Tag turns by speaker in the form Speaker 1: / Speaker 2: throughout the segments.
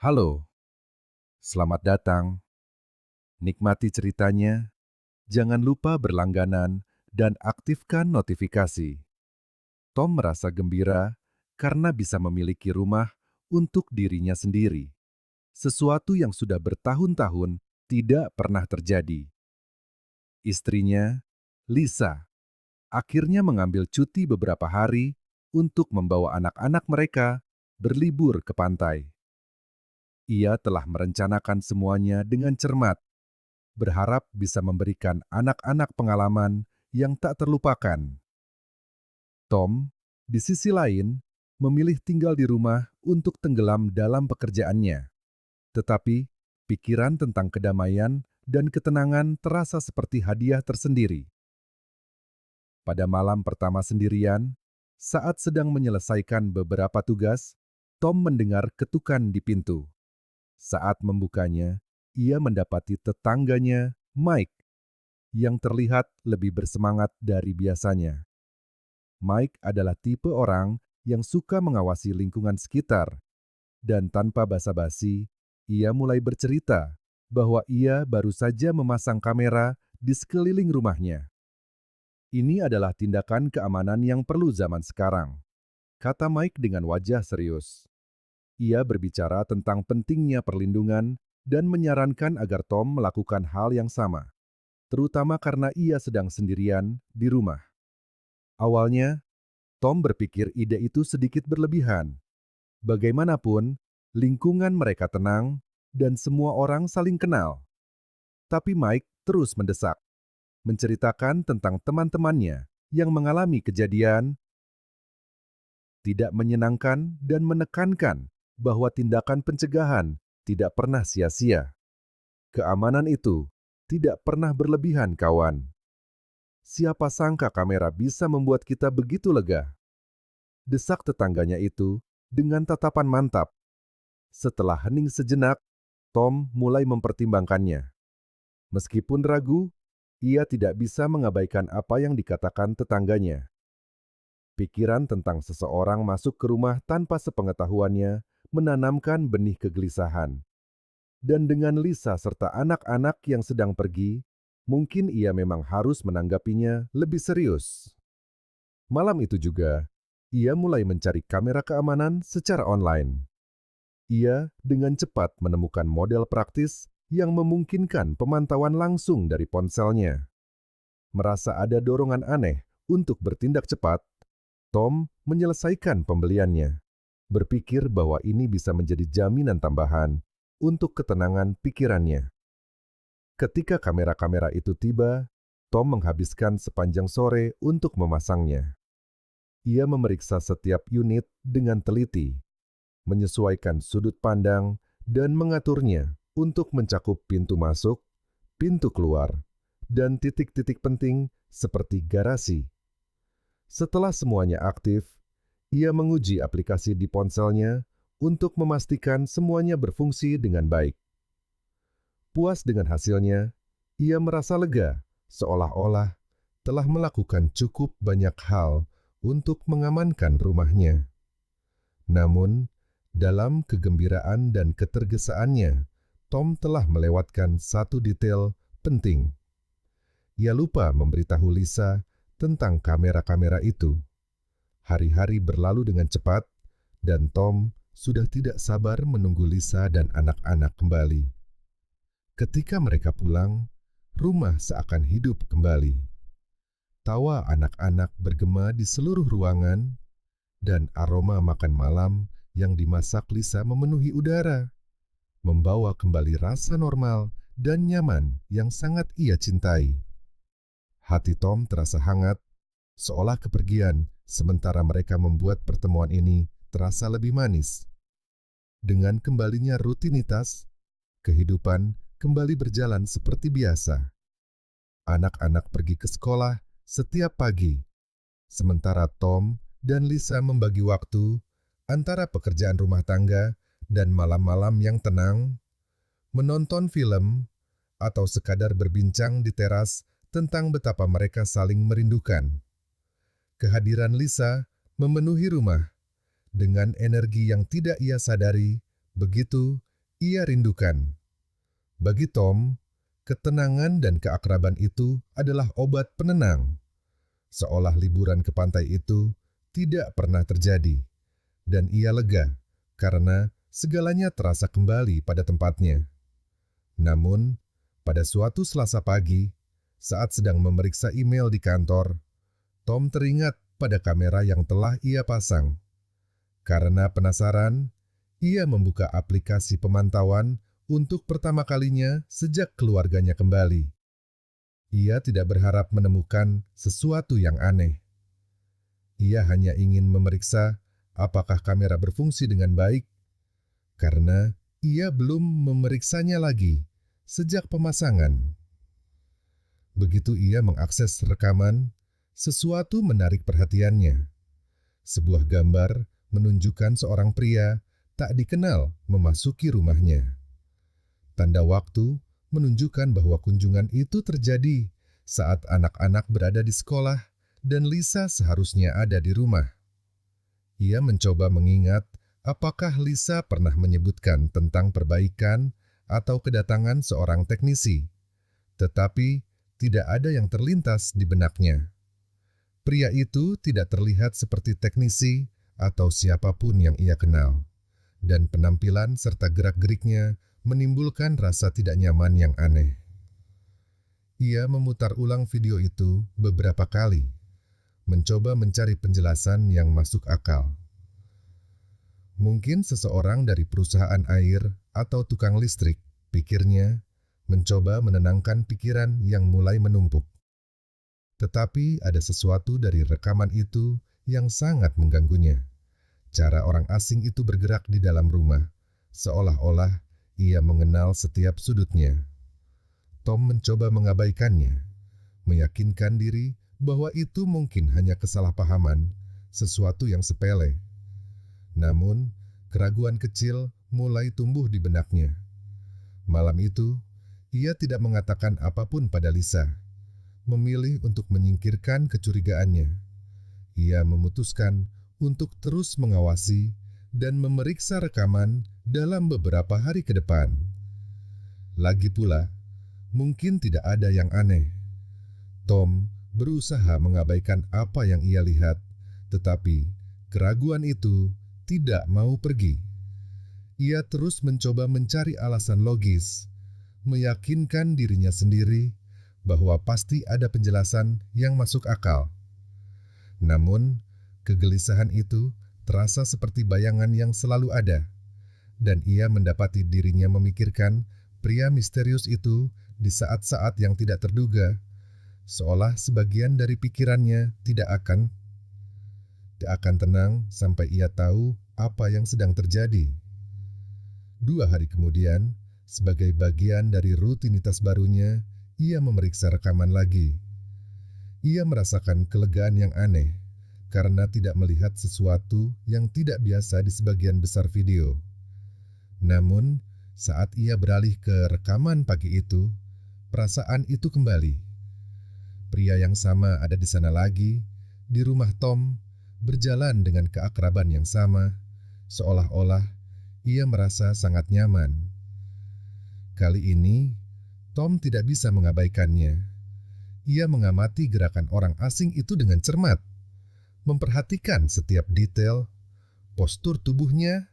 Speaker 1: Halo, selamat datang. Nikmati ceritanya, jangan lupa berlangganan, dan aktifkan notifikasi. Tom merasa gembira karena bisa memiliki rumah untuk dirinya sendiri. Sesuatu yang sudah bertahun-tahun tidak pernah terjadi. Istrinya, Lisa, akhirnya mengambil cuti beberapa hari untuk membawa anak-anak mereka berlibur ke pantai. Ia telah merencanakan semuanya dengan cermat, berharap bisa memberikan anak-anak pengalaman yang tak terlupakan. Tom, di sisi lain, memilih tinggal di rumah untuk tenggelam dalam pekerjaannya. Tetapi, pikiran tentang kedamaian dan ketenangan terasa seperti hadiah tersendiri. Pada malam pertama sendirian, saat sedang menyelesaikan beberapa tugas, Tom mendengar ketukan di pintu. Saat membukanya, ia mendapati tetangganya, Mike, yang terlihat lebih bersemangat dari biasanya. Mike adalah tipe orang yang suka mengawasi lingkungan sekitar, dan tanpa basa-basi, ia mulai bercerita bahwa ia baru saja memasang kamera di sekeliling rumahnya. Ini adalah tindakan keamanan yang perlu zaman sekarang, kata Mike dengan wajah serius. Ia berbicara tentang pentingnya perlindungan dan menyarankan agar Tom melakukan hal yang sama, terutama karena ia sedang sendirian di rumah. Awalnya, Tom berpikir ide itu sedikit berlebihan. Bagaimanapun, lingkungan mereka tenang dan semua orang saling kenal. Tapi Mike terus mendesak, menceritakan tentang teman-temannya yang mengalami kejadian tidak menyenangkan dan menekankan bahwa tindakan pencegahan tidak pernah sia-sia. Keamanan itu tidak pernah berlebihan, kawan. Siapa sangka kamera bisa membuat kita begitu lega? Desak tetangganya itu dengan tatapan mantap. Setelah hening sejenak, Tom mulai mempertimbangkannya. Meskipun ragu, ia tidak bisa mengabaikan apa yang dikatakan tetangganya. Pikiran tentang seseorang masuk ke rumah tanpa sepengetahuannya menanamkan benih kegelisahan. Dan dengan Lisa serta anak-anak yang sedang pergi, mungkin ia memang harus menanggapinya lebih serius. Malam itu juga, ia mulai mencari kamera keamanan secara online. Ia dengan cepat menemukan model praktis yang memungkinkan pemantauan langsung dari ponselnya. Merasa ada dorongan aneh untuk bertindak cepat, Tom menyelesaikan pembeliannya, berpikir bahwa ini bisa menjadi jaminan tambahan untuk ketenangan pikirannya. Ketika kamera-kamera itu tiba, Tom menghabiskan sepanjang sore untuk memasangnya. Ia memeriksa setiap unit dengan teliti, menyesuaikan sudut pandang, dan mengaturnya untuk mencakup pintu masuk, pintu keluar, dan titik-titik penting seperti garasi. Setelah semuanya aktif, ia menguji aplikasi di ponselnya untuk memastikan semuanya berfungsi dengan baik. Puas dengan hasilnya, ia merasa lega, seolah-olah telah melakukan cukup banyak hal untuk mengamankan rumahnya. Namun, dalam kegembiraan dan ketergesaannya, Tom telah melewatkan satu detail penting. Ia lupa memberitahu Lisa tentang kamera-kamera itu. Hari-hari berlalu dengan cepat, dan Tom sudah tidak sabar menunggu Lisa dan anak-anak kembali. Ketika mereka pulang, rumah seakan hidup kembali. Tawa anak-anak bergema di seluruh ruangan, dan aroma makan malam yang dimasak Lisa memenuhi udara, membawa kembali rasa normal dan nyaman yang sangat ia cintai. Hati Tom terasa hangat, seolah kepergian, sementara mereka membuat pertemuan ini terasa lebih manis. Dengan kembalinya rutinitas, kehidupan kembali berjalan seperti biasa. Anak-anak pergi ke sekolah setiap pagi, sementara Tom dan Lisa membagi waktu antara pekerjaan rumah tangga dan malam-malam yang tenang, menonton film, atau sekadar berbincang di teras tentang betapa mereka saling merindukan. Kehadiran Lisa memenuhi rumah dengan energi yang tidak ia sadari. Begitu ia rindukan. Bagi Tom, ketenangan dan keakraban itu adalah obat penenang, seolah liburan ke pantai itu tidak pernah terjadi, dan ia lega karena segalanya terasa kembali pada tempatnya. Namun, pada suatu Selasa pagi, saat sedang memeriksa email di kantor, Tom teringat pada kamera yang telah ia pasang. Karena penasaran, ia membuka aplikasi pemantauan untuk pertama kalinya sejak keluarganya kembali. Ia tidak berharap menemukan sesuatu yang aneh. Ia hanya ingin memeriksa apakah kamera berfungsi dengan baik, karena ia belum memeriksanya lagi sejak pemasangan. Begitu ia mengakses rekaman, sesuatu menarik perhatiannya. Sebuah gambar menunjukkan seorang pria tak dikenal memasuki rumahnya. Tanda waktu menunjukkan bahwa kunjungan itu terjadi saat anak-anak berada di sekolah dan Lisa seharusnya ada di rumah. Ia mencoba mengingat apakah Lisa pernah menyebutkan tentang perbaikan atau kedatangan seorang teknisi, tetapi tidak ada yang terlintas di benaknya. Pria itu tidak terlihat seperti teknisi atau siapapun yang ia kenal, dan penampilan serta gerak-geriknya menimbulkan rasa tidak nyaman yang aneh. Ia memutar ulang video itu beberapa kali, mencoba mencari penjelasan yang masuk akal. Mungkin seseorang dari perusahaan air atau tukang listrik, pikirnya, mencoba menenangkan pikiran yang mulai menumpuk. Tetapi ada sesuatu dari rekaman itu yang sangat mengganggunya. Cara orang asing itu bergerak di dalam rumah, seolah-olah ia mengenal setiap sudutnya. Tom mencoba mengabaikannya, meyakinkan diri bahwa itu mungkin hanya kesalahpahaman, sesuatu yang sepele. Namun, keraguan kecil mulai tumbuh di benaknya. Malam itu, ia tidak mengatakan apapun pada Lisa, memilih untuk menyingkirkan kecurigaannya. Ia memutuskan untuk terus mengawasi dan memeriksa rekaman dalam beberapa hari ke depan. Lagi pula, mungkin tidak ada yang aneh. Tom berusaha mengabaikan apa yang ia lihat, tetapi keraguan itu tidak mau pergi. Ia terus mencoba mencari alasan logis, meyakinkan dirinya sendiri bahwa pasti ada penjelasan yang masuk akal. Namun, kegelisahan itu terasa seperti bayangan yang selalu ada, dan ia mendapati dirinya memikirkan pria misterius itu di saat-saat yang tidak terduga, seolah sebagian dari pikirannya tidak akan tenang sampai ia tahu apa yang sedang terjadi. 2 hari kemudian, sebagai bagian dari rutinitas barunya, ia memeriksa rekaman lagi. Ia merasakan kelegaan yang aneh, karena tidak melihat sesuatu yang tidak biasa di sebagian besar video. Namun, saat ia beralih ke rekaman pagi itu, perasaan itu kembali. Pria yang sama ada di sana lagi, di rumah Tom, berjalan dengan keakraban yang sama, seolah-olah ia merasa sangat nyaman. Kali ini, Tom tidak bisa mengabaikannya. Ia mengamati gerakan orang asing itu dengan cermat, memperhatikan setiap detail, postur tubuhnya,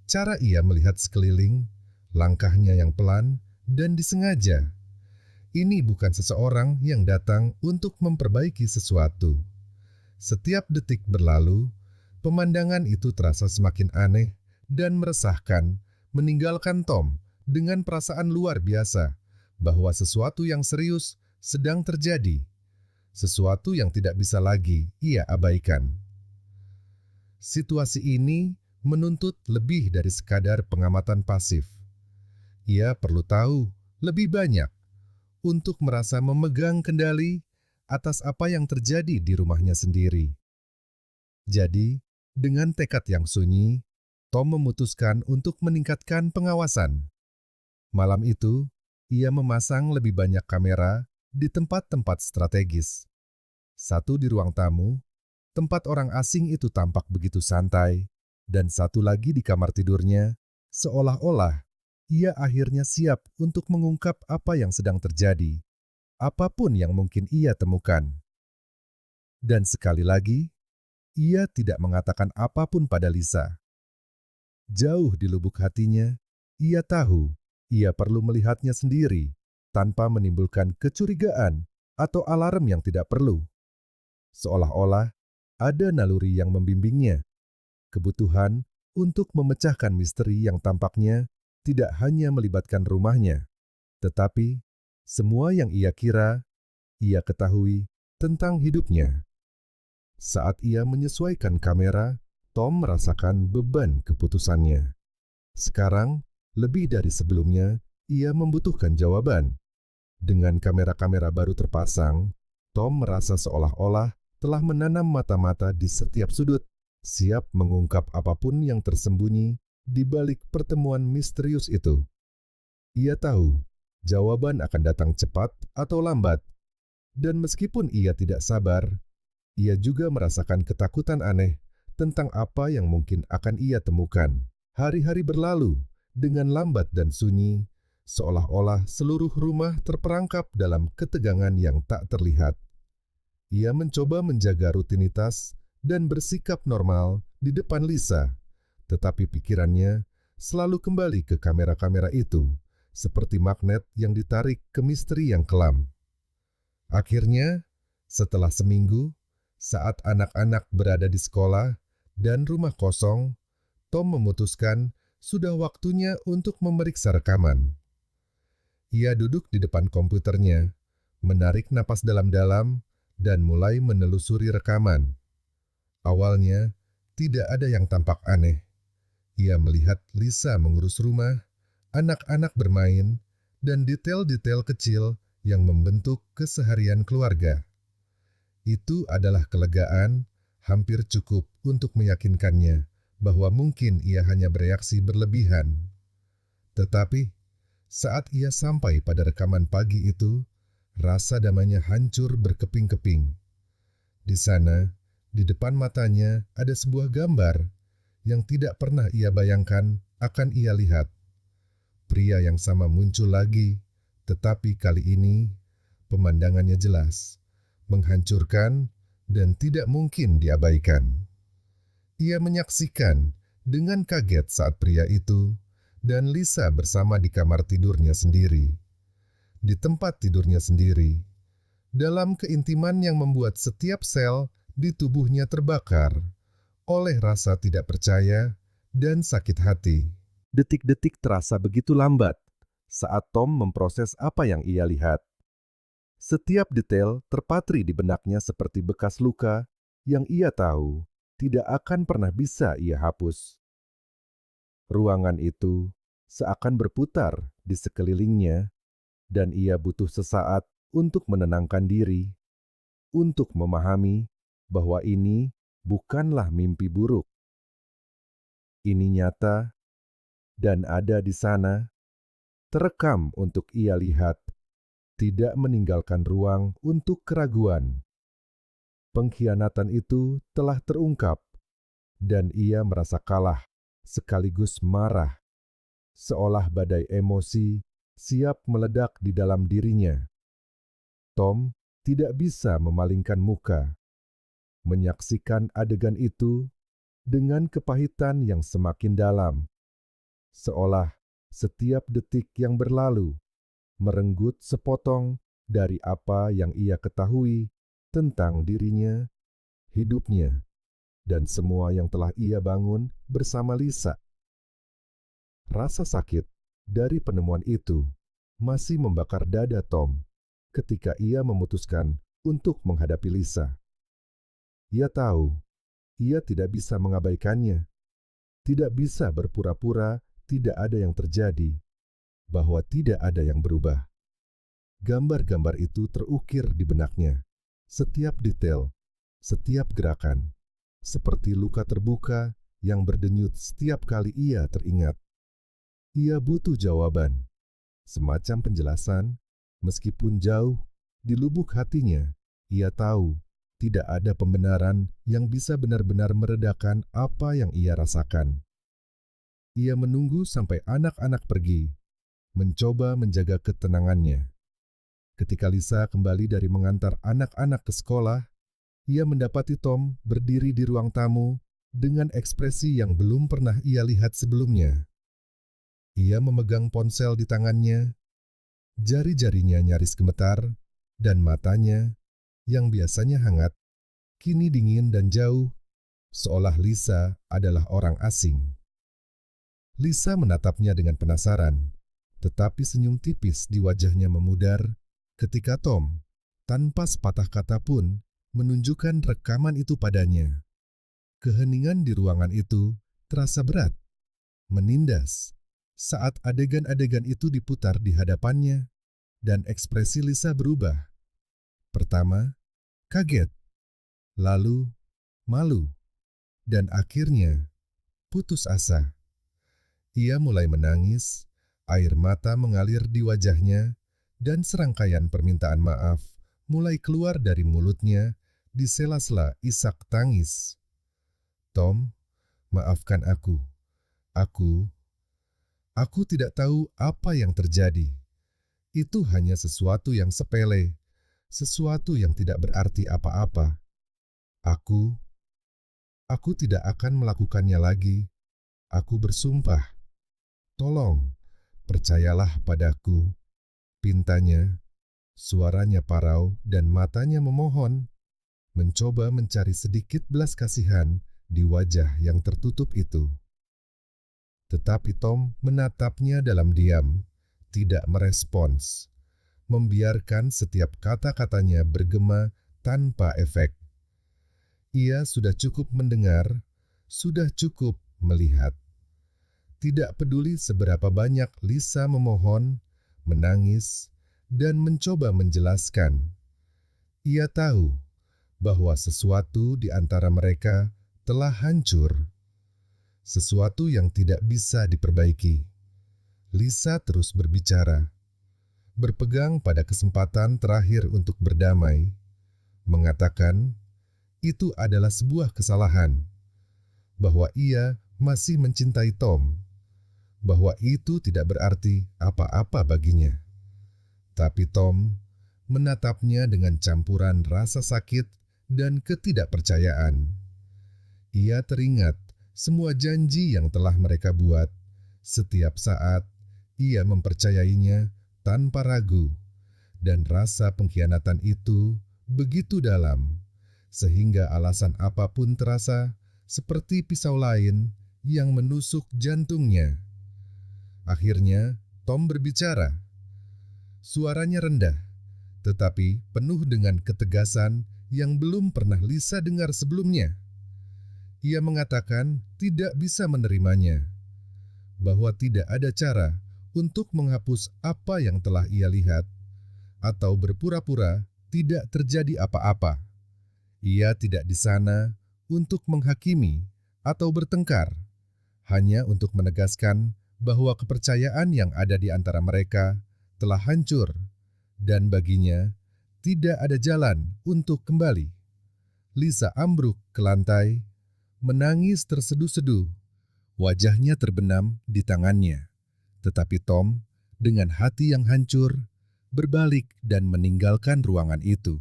Speaker 1: cara ia melihat sekeliling, langkahnya yang pelan dan disengaja. Ini bukan seseorang yang datang untuk memperbaiki sesuatu. Setiap detik berlalu, pemandangan itu terasa semakin aneh dan meresahkan, meninggalkan Tom dengan perasaan luar biasa bahwa sesuatu yang serius sedang terjadi, sesuatu yang tidak bisa lagi ia abaikan. Situasi ini menuntut lebih dari sekadar pengamatan pasif. Ia perlu tahu lebih banyak untuk merasa memegang kendali atas apa yang terjadi di rumahnya sendiri. Jadi, dengan tekad yang sunyi, Tom memutuskan untuk meningkatkan pengawasan. Malam itu, ia memasang lebih banyak kamera di tempat-tempat strategis. Satu di ruang tamu, tempat orang asing itu tampak begitu santai, dan satu lagi di kamar tidurnya, seolah-olah ia akhirnya siap untuk mengungkap apa yang sedang terjadi, apapun yang mungkin ia temukan. Dan sekali lagi, ia tidak mengatakan apapun pada Lisa. Jauh di lubuk hatinya, ia tahu ia perlu melihatnya sendiri tanpa menimbulkan kecurigaan atau alarm yang tidak perlu. Seolah-olah ada naluri yang membimbingnya, kebutuhan untuk memecahkan misteri yang tampaknya tidak hanya melibatkan rumahnya, tetapi semua yang ia kira, ia ketahui tentang hidupnya. Saat ia menyesuaikan kamera, Tom merasakan beban keputusannya. Sekarang, lebih dari sebelumnya, ia membutuhkan jawaban. Dengan kamera-kamera baru terpasang, Tom merasa seolah-olah telah menanam mata-mata di setiap sudut, siap mengungkap apapun yang tersembunyi di balik pertemuan misterius itu. Ia tahu jawaban akan datang cepat atau lambat, dan meskipun ia tidak sabar, ia juga merasakan ketakutan aneh tentang apa yang mungkin akan ia temukan. Hari-hari berlalu dengan lambat dan sunyi, seolah-olah seluruh rumah terperangkap dalam ketegangan yang tak terlihat. Ia mencoba menjaga rutinitas dan bersikap normal di depan Lisa, tetapi pikirannya selalu kembali ke kamera-kamera itu, seperti magnet yang ditarik ke misteri yang kelam. Akhirnya, setelah seminggu, saat anak-anak berada di sekolah dan rumah kosong, Tom memutuskan sudah waktunya untuk memeriksa rekaman. Ia duduk di depan komputernya, menarik napas dalam-dalam, dan mulai menelusuri rekaman. Awalnya, tidak ada yang tampak aneh. Ia melihat Lisa mengurus rumah, anak-anak bermain, dan detail-detail kecil yang membentuk keseharian keluarga. Itu adalah kelegaan, hampir cukup untuk meyakinkannya bahwa mungkin ia hanya bereaksi berlebihan. Tetapi, saat ia sampai pada rekaman pagi itu, rasa damainya hancur berkeping-keping. Di sana, di depan matanya ada sebuah gambar yang tidak pernah ia bayangkan akan ia lihat. Pria yang sama muncul lagi, tetapi kali ini pemandangannya jelas, menghancurkan dan tidak mungkin diabaikan. Ia menyaksikan dengan kaget saat pria itu dan Lisa bersama di kamar tidurnya sendiri, di tempat tidurnya sendiri, dalam keintiman yang membuat setiap sel di tubuhnya terbakar oleh rasa tidak percaya dan sakit hati. Detik-detik terasa begitu lambat saat Tom memproses apa yang ia lihat. Setiap detail terpatri di benaknya seperti bekas luka yang ia tahu tidak akan pernah bisa ia hapus. Ruangan itu seakan berputar di sekelilingnya, dan ia butuh sesaat untuk menenangkan diri, untuk memahami bahwa ini bukanlah mimpi buruk. Ini nyata dan ada di sana, terekam untuk ia lihat, tidak meninggalkan ruang untuk keraguan. Pengkhianatan itu telah terungkap, dan ia merasa kalah sekaligus marah, seolah badai emosi siap meledak di dalam dirinya. Tom tidak bisa memalingkan muka, menyaksikan adegan itu dengan kepahitan yang semakin dalam, seolah setiap detik yang berlalu merenggut sepotong dari apa yang ia ketahui tentang dirinya, hidupnya, dan semua yang telah ia bangun bersama Lisa. Rasa sakit dari penemuan itu masih membakar dada Tom ketika ia memutuskan untuk menghadapi Lisa. Ia tahu ia tidak bisa mengabaikannya, tidak bisa berpura-pura tidak ada yang terjadi, bahwa tidak ada yang berubah. Gambar-gambar itu terukir di benaknya, setiap detail, setiap gerakan, seperti luka terbuka yang berdenyut setiap kali ia teringat. Ia butuh jawaban, semacam penjelasan, meskipun jauh di lubuk hatinya, ia tahu tidak ada pembenaran yang bisa benar-benar meredakan apa yang ia rasakan. Ia menunggu sampai anak-anak pergi, mencoba menjaga ketenangannya. Ketika Lisa kembali dari mengantar anak-anak ke sekolah, ia mendapati Tom berdiri di ruang tamu dengan ekspresi yang belum pernah ia lihat sebelumnya. Ia memegang ponsel di tangannya, jari-jarinya nyaris gemetar, dan matanya, yang biasanya hangat, kini dingin dan jauh, seolah Lisa adalah orang asing. Lisa menatapnya dengan penasaran, tetapi senyum tipis di wajahnya memudar ketika Tom, tanpa sepatah kata pun, menunjukkan rekaman itu padanya. Keheningan di ruangan itu terasa berat, menindas, saat adegan-adegan itu diputar di hadapannya, dan ekspresi Lisa berubah. Pertama, kaget, lalu malu, dan akhirnya putus asa. Ia mulai menangis, air mata mengalir di wajahnya, dan serangkaian permintaan maaf mulai keluar dari mulutnya di sela-sela isak tangis. Tom, maafkan aku. Aku tidak tahu apa yang terjadi. Itu hanya sesuatu yang sepele, sesuatu yang tidak berarti apa-apa. Aku tidak akan melakukannya lagi. Aku bersumpah. Tolong, percayalah padaku. Pintanya, suaranya parau dan matanya memohon, mencoba mencari sedikit belas kasihan di wajah yang tertutup itu. Tetapi Tom menatapnya dalam diam, tidak merespons, membiarkan setiap kata-katanya bergema tanpa efek. Ia sudah cukup mendengar, sudah cukup melihat. Tidak peduli seberapa banyak Lisa memohon, menangis, dan mencoba menjelaskan. Ia tahu bahwa sesuatu di antara mereka telah hancur. Sesuatu yang tidak bisa diperbaiki. Lisa terus berbicara, berpegang pada kesempatan terakhir untuk berdamai, mengatakan itu adalah sebuah kesalahan, bahwa ia masih mencintai Tom, bahwa itu tidak berarti apa-apa baginya. Tapi Tom menatapnya dengan campuran rasa sakit dan ketidakpercayaan. Ia teringat semua janji yang telah mereka buat. Setiap saat, ia mempercayainya tanpa ragu, dan rasa pengkhianatan itu begitu dalam, sehingga alasan apapun terasa seperti pisau lain yang menusuk jantungnya. Akhirnya, Tom berbicara. Suaranya rendah, tetapi penuh dengan ketegasan yang belum pernah Lisa dengar sebelumnya. Ia mengatakan tidak bisa menerimanya, bahwa tidak ada cara untuk menghapus apa yang telah ia lihat, atau berpura-pura tidak terjadi apa-apa. Ia tidak di sana untuk menghakimi atau bertengkar, hanya untuk menegaskan bahwa kepercayaan yang ada di antara mereka telah hancur, dan baginya tidak ada jalan untuk kembali. Lisa ambruk ke lantai, menangis terseduh-seduh. Wajahnya terbenam di tangannya. Tetapi Tom, dengan hati yang hancur, berbalik dan meninggalkan ruangan itu.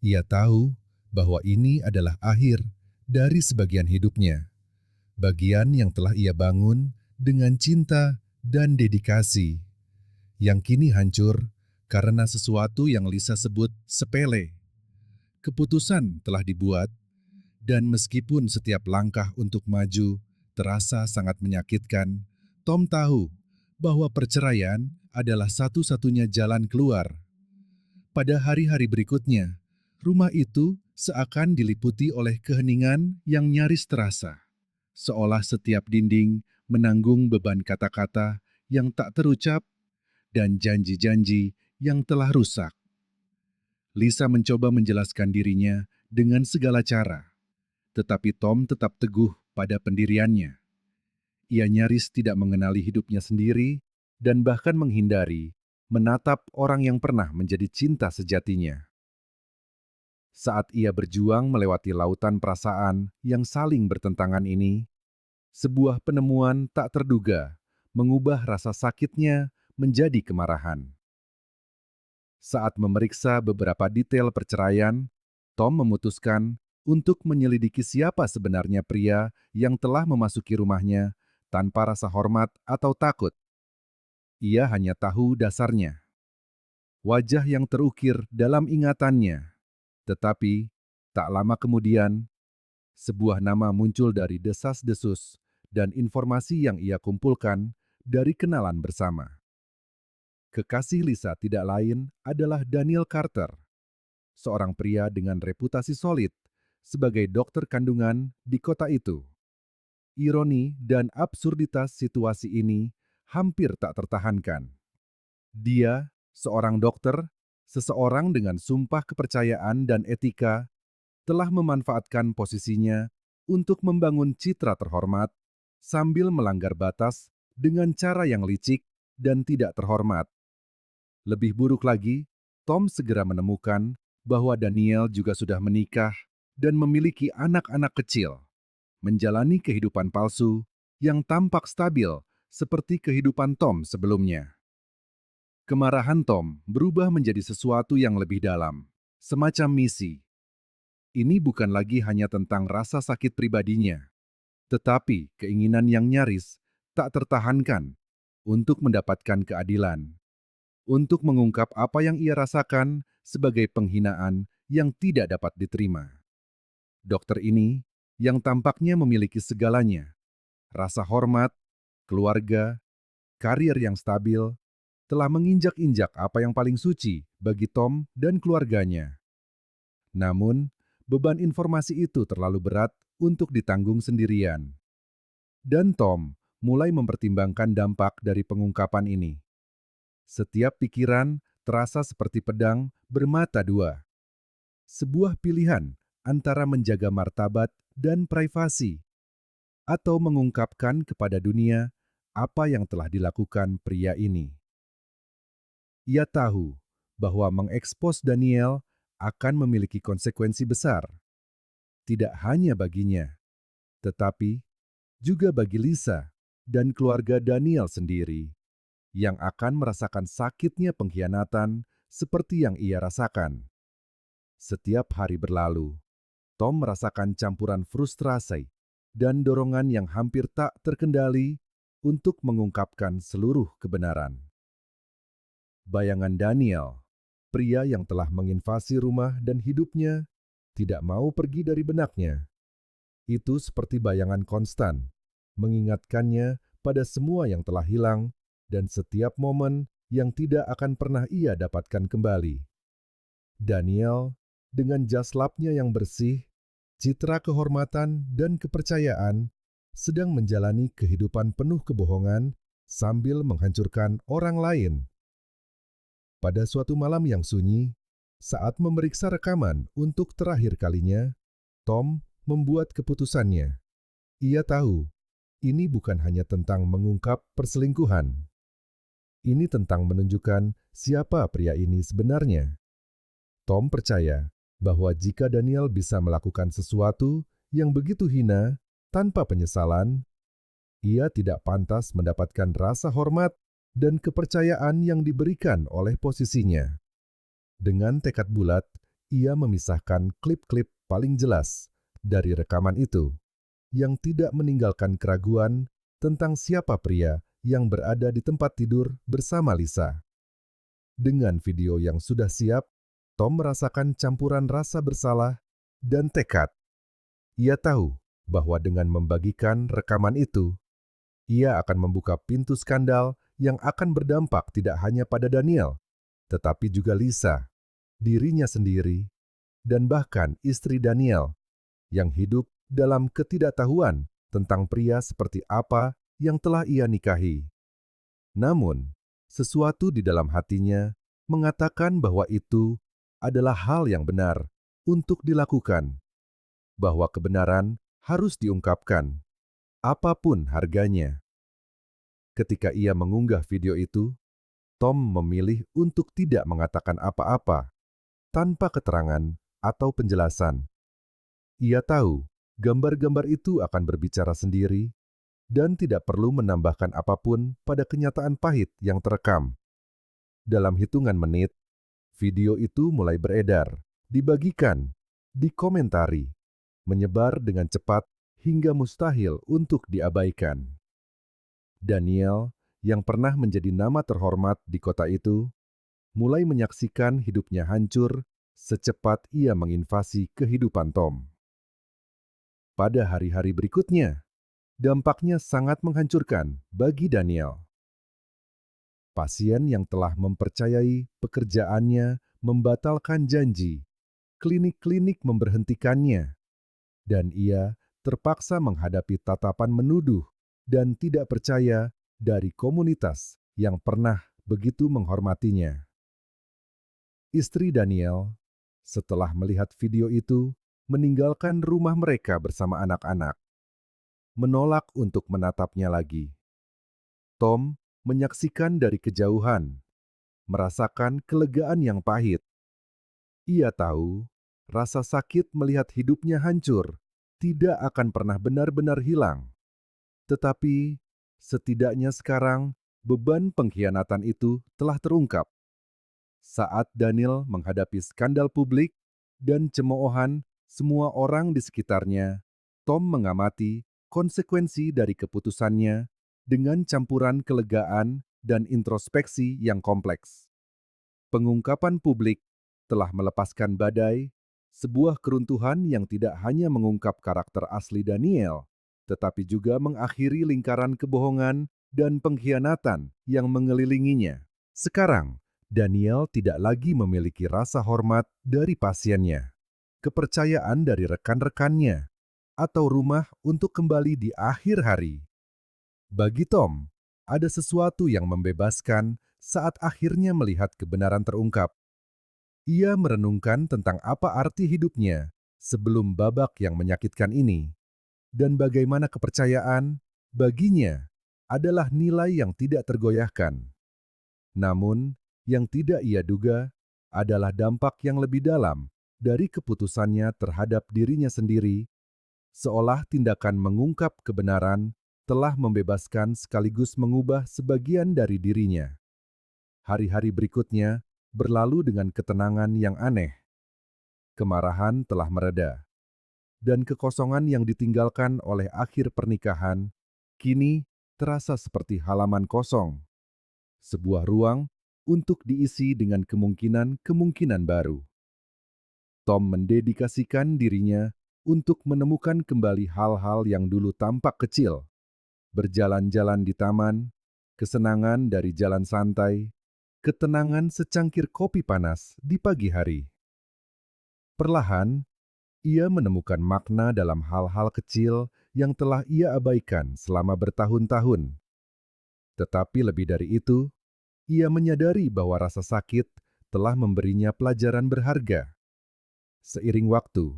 Speaker 1: Ia tahu bahwa ini adalah akhir dari sebagian hidupnya. Bagian yang telah ia bangun dengan cinta dan dedikasi, yang kini hancur karena sesuatu yang Lisa sebut sepele. Keputusan telah dibuat, dan meskipun setiap langkah untuk maju terasa sangat menyakitkan, Tom tahu bahwa perceraian adalah satu-satunya jalan keluar. Pada hari-hari berikutnya, rumah itu seakan diliputi oleh keheningan yang nyaris terasa, seolah setiap dinding menanggung beban kata-kata yang tak terucap dan janji-janji yang telah rusak. Lisa mencoba menjelaskan dirinya dengan segala cara, tetapi Tom tetap teguh pada pendiriannya. Ia nyaris tidak mengenali hidupnya sendiri dan bahkan menghindari menatap orang yang pernah menjadi cinta sejatinya. Saat ia berjuang melewati lautan perasaan yang saling bertentangan ini, Sebuah penemuan tak terduga mengubah rasa sakitnya menjadi kemarahan. Saat memeriksa beberapa detail perceraian, Tom memutuskan untuk menyelidiki siapa sebenarnya pria yang telah memasuki rumahnya tanpa rasa hormat atau takut. Ia hanya tahu dasarnya, wajah yang terukir dalam ingatannya. Tetapi, tak lama kemudian, sebuah nama muncul dari desas-desus dan informasi yang ia kumpulkan dari kenalan bersama. Kekasih Lisa tidak lain adalah Daniel Carter, seorang pria dengan reputasi solid sebagai dokter kandungan di kota itu. Ironi dan absurditas situasi ini hampir tak tertahankan. Dia, seorang dokter, seseorang dengan sumpah kepercayaan dan etika, telah memanfaatkan posisinya untuk membangun citra terhormat sambil melanggar batas dengan cara yang licik dan tidak terhormat. Lebih buruk lagi, Tom segera menemukan bahwa Daniel juga sudah menikah dan memiliki anak-anak kecil, menjalani kehidupan palsu yang tampak stabil seperti kehidupan Tom sebelumnya. Kemarahan Tom berubah menjadi sesuatu yang lebih dalam, semacam misi. Ini bukan lagi hanya tentang rasa sakit pribadinya, tetapi keinginan yang nyaris tak tertahankan untuk mendapatkan keadilan, untuk mengungkap apa yang ia rasakan sebagai penghinaan yang tidak dapat diterima. Dokter ini, yang tampaknya memiliki segalanya, rasa hormat, keluarga, karir yang stabil, telah menginjak-injak apa yang paling suci bagi Tom dan keluarganya. Namun, beban informasi itu terlalu berat untuk ditanggung sendirian. Dan Tom mulai mempertimbangkan dampak dari pengungkapan ini. Setiap pikiran terasa seperti pedang bermata dua. Sebuah pilihan antara menjaga martabat dan privasi, atau mengungkapkan kepada dunia apa yang telah dilakukan pria ini. Ia tahu bahwa mengekspos Daniel akan memiliki konsekuensi besar, tidak hanya baginya, tetapi juga bagi Lisa dan keluarga Daniel sendiri, yang akan merasakan sakitnya pengkhianatan seperti yang ia rasakan. Setiap hari berlalu, Tom merasakan campuran frustrasi dan dorongan yang hampir tak terkendali untuk mengungkapkan seluruh kebenaran. Bayangan Daniel, pria yang telah menginvasi rumah dan hidupnya, tidak mau pergi dari benaknya. Itu seperti bayangan konstan, mengingatkannya pada semua yang telah hilang dan setiap momen yang tidak akan pernah ia dapatkan kembali. Daniel, dengan jaslapnya yang bersih, citra kehormatan dan kepercayaan, sedang menjalani kehidupan penuh kebohongan sambil menghancurkan orang lain. Pada suatu malam yang sunyi, saat memeriksa rekaman untuk terakhir kalinya, Tom membuat keputusannya. Ia tahu, ini bukan hanya tentang mengungkap perselingkuhan. Ini tentang menunjukkan siapa pria ini sebenarnya. Tom percaya bahwa jika Daniel bisa melakukan sesuatu yang begitu hina tanpa penyesalan, ia tidak pantas mendapatkan rasa hormat dan kepercayaan yang diberikan oleh posisinya. Dengan tekad bulat, ia memisahkan klip-klip paling jelas dari rekaman itu, yang tidak meninggalkan keraguan tentang siapa pria yang berada di tempat tidur bersama Lisa. Dengan video yang sudah siap, Tom merasakan campuran rasa bersalah dan tekad. Ia tahu bahwa dengan membagikan rekaman itu, ia akan membuka pintu skandal yang akan berdampak tidak hanya pada Daniel, tetapi juga Lisa, dirinya sendiri, dan bahkan istri Daniel, yang hidup dalam ketidaktahuan tentang pria seperti apa yang telah ia nikahi. Namun, sesuatu di dalam hatinya mengatakan bahwa itu adalah hal yang benar untuk dilakukan, bahwa kebenaran harus diungkapkan, apapun harganya. Ketika ia mengunggah video itu, Tom memilih untuk tidak mengatakan apa-apa, tanpa keterangan atau penjelasan. Ia tahu gambar-gambar itu akan berbicara sendiri dan tidak perlu menambahkan apapun pada kenyataan pahit yang terekam. Dalam hitungan menit, video itu mulai beredar, dibagikan, dikomentari, menyebar dengan cepat hingga mustahil untuk diabaikan. Daniel, yang pernah menjadi nama terhormat di kota itu, mulai menyaksikan hidupnya hancur secepat ia menginvasi kehidupan Tom. Pada hari-hari berikutnya, dampaknya sangat menghancurkan bagi Daniel. Pasien yang telah mempercayai pekerjaannya membatalkan janji, klinik-klinik memberhentikannya, dan ia terpaksa menghadapi tatapan menuduh dan tidak percaya dari komunitas yang pernah begitu menghormatinya. Istri Daniel, setelah melihat video itu, meninggalkan rumah mereka bersama anak-anak, menolak untuk menatapnya lagi. Tom menyaksikan dari kejauhan, merasakan kelegaan yang pahit. Ia tahu rasa sakit melihat hidupnya hancur tidak akan pernah benar-benar hilang. Tetapi setidaknya sekarang beban pengkhianatan itu telah terungkap. Saat Daniel menghadapi skandal publik dan cemoohan semua orang di sekitarnya, Tom mengamati konsekuensi dari keputusannya dengan campuran kelegaan dan introspeksi yang kompleks. Pengungkapan publik telah melepaskan badai, sebuah keruntuhan yang tidak hanya mengungkap karakter asli Daniel, tetapi juga mengakhiri lingkaran kebohongan dan pengkhianatan yang mengelilinginya. Sekarang, Daniel tidak lagi memiliki rasa hormat dari pasiennya, kepercayaan dari rekan-rekannya, atau rumah untuk kembali di akhir hari. Bagi Tom, ada sesuatu yang membebaskan saat akhirnya melihat kebenaran terungkap. Ia merenungkan tentang apa arti hidupnya sebelum babak yang menyakitkan ini, dan bagaimana kepercayaan baginya adalah nilai yang tidak tergoyahkan. Namun, yang tidak ia duga adalah dampak yang lebih dalam dari keputusannya terhadap dirinya sendiri, seolah tindakan mengungkap kebenaran telah membebaskan sekaligus mengubah sebagian dari dirinya. Hari-hari berikutnya berlalu dengan ketenangan yang aneh. Kemarahan telah mereda, dan kekosongan yang ditinggalkan oleh akhir pernikahan kini terasa seperti halaman kosong, sebuah ruang untuk diisi dengan kemungkinan-kemungkinan baru. Tom mendedikasikan dirinya untuk menemukan kembali hal-hal yang dulu tampak kecil, berjalan-jalan di taman, kesenangan dari jalan santai, ketenangan secangkir kopi panas di pagi hari. Perlahan, ia menemukan makna dalam hal-hal kecil yang telah ia abaikan selama bertahun-tahun. Tetapi lebih dari itu, ia menyadari bahwa rasa sakit telah memberinya pelajaran berharga. Seiring waktu,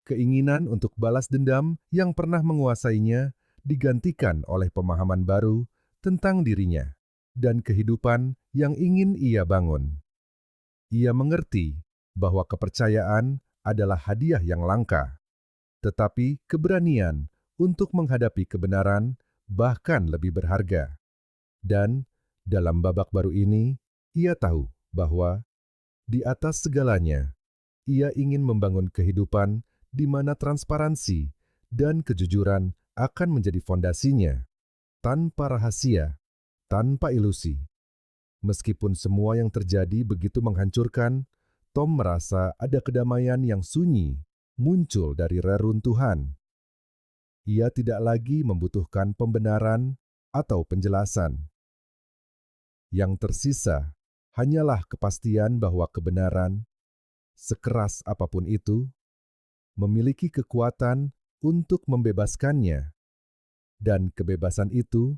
Speaker 1: keinginan untuk balas dendam yang pernah menguasainya digantikan oleh pemahaman baru tentang dirinya dan kehidupan yang ingin ia bangun. Ia mengerti bahwa kepercayaan adalah hadiah yang langka, tetapi keberanian untuk menghadapi kebenaran bahkan lebih berharga. Dan dalam babak baru ini, ia tahu bahwa di atas segalanya, ia ingin membangun kehidupan di mana transparansi dan kejujuran akan menjadi fondasinya, tanpa rahasia, tanpa ilusi. Meskipun semua yang terjadi begitu menghancurkan, Tom merasa ada kedamaian yang sunyi muncul dari reruntuhan. Ia tidak lagi membutuhkan pembenaran atau penjelasan. Yang tersisa hanyalah kepastian bahwa kebenaran, sekeras apapun itu, memiliki kekuatan untuk membebaskannya. Dan kebebasan itu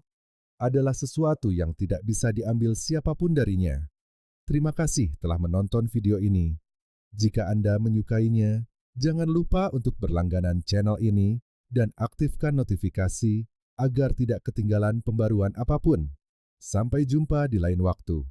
Speaker 1: adalah sesuatu yang tidak bisa diambil siapapun darinya. Terima kasih telah menonton video ini. Jika Anda menyukainya, jangan lupa untuk berlangganan channel ini dan aktifkan notifikasi agar tidak ketinggalan pembaruan apapun. Sampai jumpa di lain waktu.